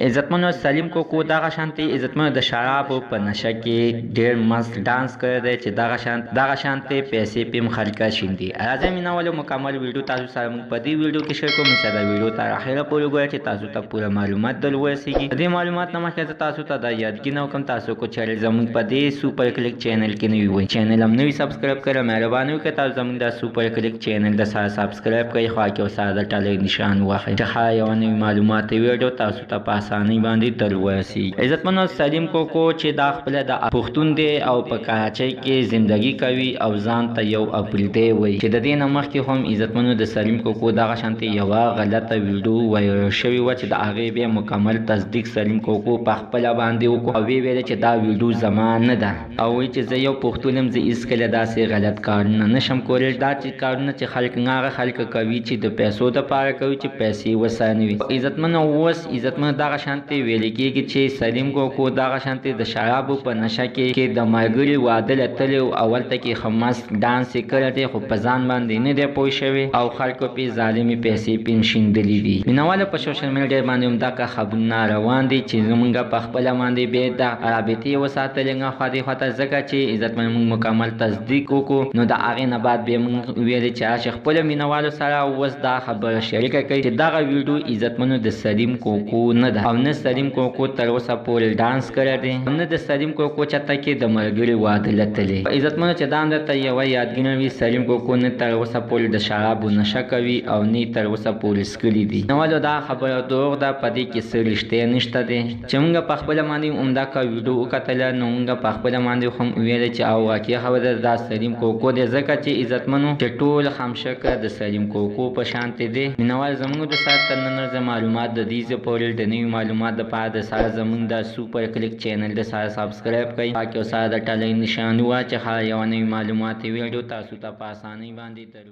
عزتمنو سلیم کوکو دغه شانتي عزتمنو د شرابو په نشه کې ډېر مست ډانس کړی دی چې دغه شانتي پیسې پې هم خلکه شیندي. راځئ مینهوالو مکمل ویډیو تاسو سره موږ په دې ویډیو کې شیر کوو. موږ سره د ویډیو تر اخره پورې وګورئ چې تاسو ته پوره معلومات در ورسېږي. د دې معلومات نه مخکې زه تاسو ته دا یادګي وکړم تاسو کو چینل زموږ په دې سوپر کلیک چینل کې نوي وئ چینل هم نوي سبسکرایب کړئ. مهرباني وکړئ تاسو زموږ د سوپر کلیک چینل د سره سبسکرایب کړئ خوا کې سره د ټلۍ نشان واخلئ چې هر یوه نوي معلومات ویډیو تاسو ته په اسانۍ باندې در ورسېږي. عزتمنو سلیم کوکو چې دا خپله د پښتون دی او په کراچۍ کې زندګي کوي او ځان ته یو اپریدی وایي چې د دې نه مخکې هم عزتمنو د سلیم کوکو دغه شانتې یوه غلطه ویډیو وایرل شوې وه چې د هغې بیا مکمل تصدیق سلیم کوکو په خپله باندې وکړو او ویې ویله چې دا ویډیو زما نه ده او وایي چې زه یو پښتون یم زه هېڅکله داسې غلط کارونه نشم کولی. دا چې کارونه چې خلک هغه خلک کوي چې د پیسو دپاره کوي چې پیسې ورسره نه وي. عزتمنو اوس عزتمنو دغه شانتې ویلې کېږي چې سلیم کوکو دغه شانتې د شرابو په نشه کې د ملګري واده له تللی و او هلته کې ښه مست ډانس یې کړی دی خو په ځان باندې نه دی پوه شوی او خلکو پې ظالمې پیسې پې هم شیندلي دي. مینهوالو په سوشل میډیا باندې هم دغه خبرونه روان دي چې زمونږ په خپله باندې بیا د رابطې وساتلې خوا دې خواته ځکه چې عزتمن موږ مکمل تصدیق وکړو نو د هغې نه بعد بیا موږ ویلې چې راشي خپلو مینهوالو سره اوس دا خبره شریکه کوي چې دغه ویډیو عزتمنو د سلیم کوکو نه ده او نه سلیم کوکو تر اوسه پورې ډانس کړی دی او نه د سلیم کوکو چته کې د ملګري واده له تللی. عزتمنو چې دا هم درته یوه یادګي وي سلیم کوکو نه تر اوسه پورې د شرابو نشه کوي او نه تر اوسه پورې څکلي دي. نو دا خبره دروغ ده په دې کې څه رښتیا نشته دی چې موږ په خپله باندې همدغه ویډیو وکتله نو موږ په خپله باندې هم وویله چې او واقعي خبره ده دا سلیم کوکو دی ځکه چې عزتمنو چې ټول خمشکه د سلیم کوکو په شانتې دی. مینهوال زموږ د سره تر نن معلومات د دې ځای پورې د نوي معلومات دپاره د سره زموږ د سوپر کلیک چینل د سره سبسکرایب کړئ تاکې او سره د ټلۍ نشان وواچي هر یوه نوي معلومات ویډیو تاسو ته په اسانۍ باندې در